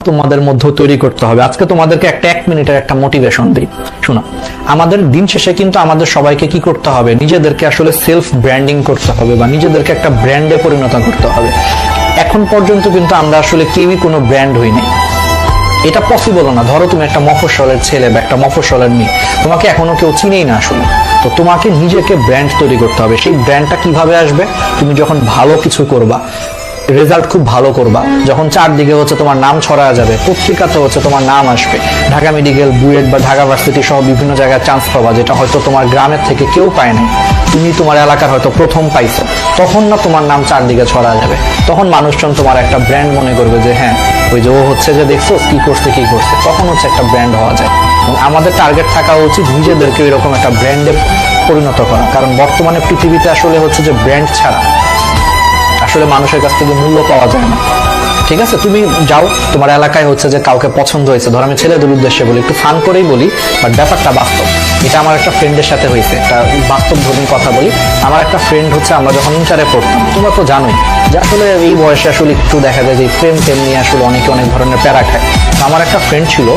তোমাদের মধ্যে তৈরি করতে হবে। আজকে তোমাদেরকে একটা 1 মিনিটের একটা মোটিভেশন দিই। শোনো, আমাদের দিন শেষে কিন্তু আমাদের সবাইকে কি করতে হবে, নিজেদেরকে আসলে সেলফ ব্র্যান্ডিং করতে হবে বা নিজেদেরকে একটা ব্র্যান্ডে পরিণত করতে হবে। এখন পর্যন্ত কিন্তু আমরা আসলে কেউই কোনো ব্র্যান্ড হইনি, এটা পসিবল না। ধরো তুমি একটা মফস্বলের ছেলে বা একটা মফস্বলের মেয়ে, তোমাকে এখনো কেউ চিনেই না আসলে। তো তোমাকে নিজেকে ব্র্যান্ড তৈরি করতে হবে। সেই ব্র্যান্ডটা কিভাবে আসবে? তুমি যখন ভালো কিছু করবা, রেজাল্ট খুব ভালো করবা, যখন চারদিকে হচ্ছে তোমার নাম ছড়ায় যাবে, পত্রিকাতে হচ্ছে তোমার নাম আসবে, ঢাকা মেডিকেল, বুয়েট বা ঢাকা ভার্সিটি সহ বিভিন্ন জায়গায় চান্স পাবা, যেটা হয়তো তোমার গ্রামের থেকে কেউ পায় নাই, তুমি তোমার এলাকার হয়তো প্রথম পাইছো, তখন না তোমার নাম চারদিকে ছড়া যাবে। তখন মানুষজন তোমার একটা ব্র্যান্ড মনে করবে যে হ্যাঁ, ওই যে ও হচ্ছে যে দেখছো কি করছে, তখন হচ্ছে একটা ব্র্যান্ড হওয়া যায়। আমাদের টার্গেট থাকা উচিত নিজেদেরকে এরকম একটা ব্র্যান্ডে পরিণত করা। কারণ বর্তমানে পৃথিবীতে আসলে হচ্ছে যে ব্র্যান্ড ছাড়া আসলে মানুষের কাছ থেকে মূল্য পাওয়া যায় না। ঠিক আছে, তুমি যাও, তোমার এলাকায় হচ্ছে যে কাউকে পছন্দ হয়েছে, ধর আমি ছেলেদের উদ্দেশ্যে বলি, একটু ফান করেই বলি, বাট ব্যাপারটা বাস্তব। এটা আমার একটা ফ্রেন্ডের সাথে হয়েছে, একটা বাস্তব ধর্মী কথা বলি। আমার একটা ফ্রেন্ড হচ্ছে, আমরা যখন ইন্টারে পড়তাম, তোমরা তো জানোই যে আসলে এই বয়সে আসলে একটু দেখা যায় যে প্রেম নিয়ে আসলে অনেকে অনেক ধরনের প্যারা খায়। আমার একটা ফ্রেন্ড ছিল,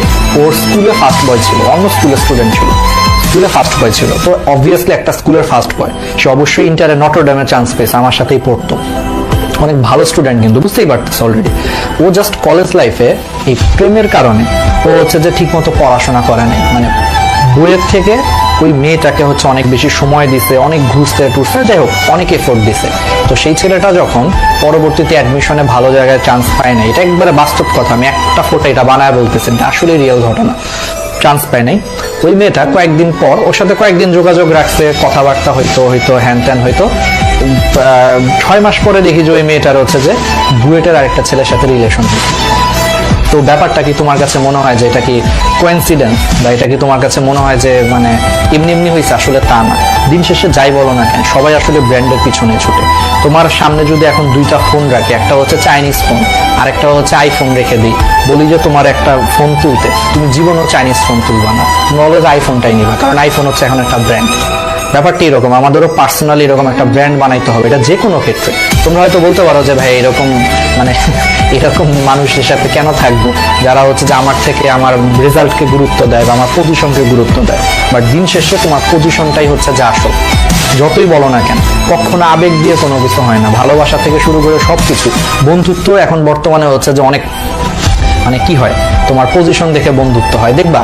ওর স্কুলে ফার্স্ট বয় ছিল, অন্য স্কুলের স্টুডেন্ট ছিল, স্কুলে ফার্স্ট বয় ছিল। তো অবভিয়াসলি একটা স্কুলের ফার্স্ট বয়, সে অবশ্যই ইন্টারে নটরডেমে চান্স পেয়েছে, আমার সাথেই পড়তো, অনেক ভালো স্টুডেন্ট, কিন্তু বুঝতেই পারতেছে অলরেডি। ও জাস্ট কলেজ লাইফে এই প্রেমের কারণে ও হচ্ছে যে ঠিক মতো পড়াশোনা করে নাই, মানে বইয়ের থেকে ওই মেয়েটাকে হচ্ছে অনেক বেশি সময় দিছে, অনেক ঘুরতে টুরতে, যাই হোক অনেক এফোর্ট দিছে। তো সেই ছেলেটা যখন পরবর্তীতে অ্যাডমিশনে ভালো জায়গায় চান্স পায় না, এটা একবারে বাস্তব কথা, আমি একটা ফোটো এটা বানায় বলতেছি, এটা আসলে রিয়েল ঘটনা, চান্স পায় নাই। ওই মেয়েটা কয়েকদিন পর ওর সাথে কয়েকদিন যোগাযোগ রাখছে, কথাবার্তা হইতো হ্যান ত্যান হইতো। 6 মাস পরে দেখি যে ওই মেয়েটার হচ্ছে যে বুয়েটের আরেকটা ছেলের সাথে রিলেশন হয়েছে। তো ব্যাপারটা কি তোমার কাছে মনে হয় যে এটা কি কোইন্সিডেন্স, বা এটা কি তোমার কাছে মনে হয় যে মানে এমনি এমনি হয়েছে? আসলে তা না। দিন শেষে যাই বলো না কেন, সবাই আসলে ব্র্যান্ডের পিছনে ছুটে। তোমার সামনে যদি এখন 2টা ফোন রাখি, একটা হচ্ছে চাইনিজ ফোন আর একটা হচ্ছে আইফোন রেখে দিই, বলি যে তোমার একটা ফোন তুলতে, তুমি জীবনও চাইনিজ ফোন তুলবা না, তুমি অলওয়েজ আইফোনটাই নিবা, কারণ আইফোন হচ্ছে এখন একটা ব্র্যান্ড। ব্যাপারটা এরকম, আমাদেরও পার্সোনালি এরকম একটা ব্র্যান্ড বানাইতে হবে, এটা যে কোনো ক্ষেত্রে। তোমরা হয়তো বলতে পারো যে ভাই এরকম মানে এরকম মানুষের সাথে কেন থাকবো যারা হচ্ছে যে আমার থেকে আমার রেজাল্টকে গুরুত্ব দেয় বা আমার পজিশনকে গুরুত্ব দেয়। বাট দিন শেষে তোমার পজিশনটাই হচ্ছে যে আসল। যতই বলো না কেন, কখনো আবেগ দিয়ে কোনো কিছু হয় না, ভালোবাসা থেকে শুরু করে সবকিছু। বন্ধুত্ব এখন বর্তমানে হচ্ছে যে অনেক মানে কি হয়, তোমার পজিশন দেখে বন্ধুত্ব হয়। দেখবা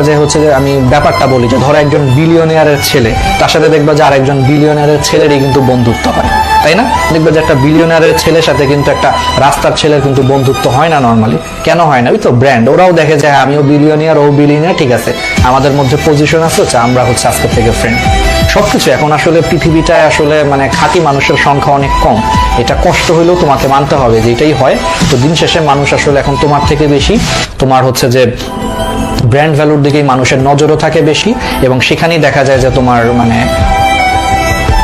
যে হচ্ছে যে আমি ব্যাপারটা বলি যে ধরো একজন বিলিয়নিয়ারের ছেলে, তার সাথে দেখবা যে আরেকজন বিলিয়নিয়ারের ছেলেরই কিন্তু বন্ধুত্ব হয়, তাই না? দেখবা যে একটা বিলিয়নিয়ারের ছেলের সাথে কিন্তু একটা রাস্তার ছেলের কিন্তু বন্ধুত্ব হয় না নর্মালি। কেন হয় না? ওই তো ব্র্যান্ড। ওরাও দেখে যে আমিও বিলিয়নিয়ার, ও বিলিয়নিয়ার, ঠিক আছে, আমাদের মধ্যে পজিশন আছে, হচ্ছে আমরা হচ্ছে আজকে থেকে ফ্রেন্ড। সবকিছু এখন আসলে পৃথিবীটায় আসলে মানে খাঁটি মানুষের সংখ্যা অনেক কম, এটা কষ্ট হলেও তোমাকে মানতে হবে যে এটাই হয়। তো দিন শেষে মানুষ আসলে এখন তোমার থেকে বেশি তোমার হচ্ছে যে ব্র্যান্ড ভ্যালুর দিকেই মানুষের নজরও থাকে বেশি, এবং সেখানেই দেখা যায় যে তোমার মানে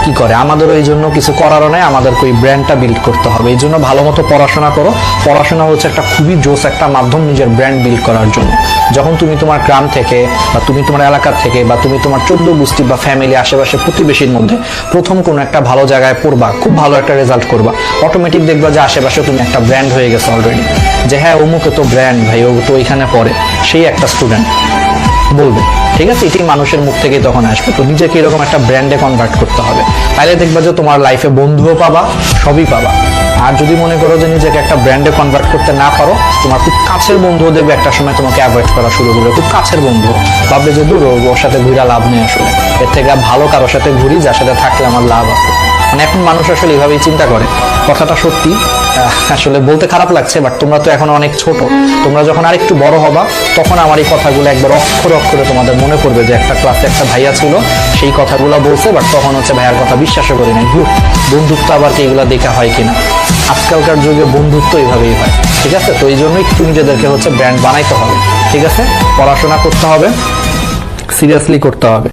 কি করে, আমাদেরও এই জন্য কিছু করারও নাই, আমাদেরকে ওই ব্র্যান্ডটা বিল্ড করতে হবে। এই জন্য ভালো মতো পড়াশোনা করো। পড়াশোনা হচ্ছে একটা খুবই জোস একটা মাধ্যম নিজের ব্র্যান্ড বিল্ড করার জন্য। যখন তুমি তোমার গ্রাম থেকে বা তুমি তোমার এলাকা থেকে বা তুমি তোমার 14 গোষ্ঠী বা ফ্যামিলি আশেপাশে প্রতিবেশীর মধ্যে প্রথম কোনো একটা ভালো জায়গায় পড়বা, খুব ভালো একটা রেজাল্ট করবা, অটোমেটিক দেখবা যে আশেপাশে তুমি একটা ব্র্যান্ড হয়ে গেছো অলরেডি, যে হ্যাঁ অমুকে তো ব্র্যান্ড, ভাই ও তো ওইখানে পড়ে, সেই একটা স্টুডেন্ট বলবে। ঠিক আছে, এটাই মানুষের মুখ থেকে তখন আসবে। তো নিজেকে এরকম একটা ব্র্যান্ডে কনভার্ট করতে হবে, তাহলে দেখবা যে তোমার লাইফে বন্ধুও পাবা, সবই পাবা। আর যদি মনে করো যে নিজেকে একটা ব্র্যান্ডে কনভার্ট করতে না পারো, তোমার খুব কাছের বন্ধুও দেখবে একটা সময় তোমাকে অ্যাভয়েড করা শুরু করবে। খুব কাছের বন্ধু ভাববে যে দূর, ওর সাথে ঘুরা লাভ নেই, আসলে এর থেকে ভালো কারোর সাথে ঘুরি যার সাথে থাকলে আমার লাভ আছে। মানে এখন মানুষ আসলে এভাবেই চিন্তা করে। কথাটা সত্যি, আসলে বলতে খারাপ লাগছে, বাট তোমরা তো এখন অনেক ছোট। তোমরা যখন আরেকটু বড় হবা, তখন আমার এই কথাগুলো একবার অক্ষরে অক্ষরে তোমাদের মনে পড়বে যে একটা ক্লাসে একটা ভাইয়া ছিল, সেই কথাগুলো বলছে, বাট তখন হচ্ছে ভাইয়ার কথা বিশ্বাসও করি নাই। বন্ধুত্ব আবার কি এগুলা দেখা হয় কিনা? আজকালকার যুগে বন্ধুত্ব এইভাবেই হয়। ঠিক আছে, তো এই জন্যই একটু নিজেদেরকে হচ্ছে ব্র্যান্ড বানাইতে হবে। ঠিক আছে, পড়াশোনা করতে হবে, সিরিয়াসলি করতে হবে।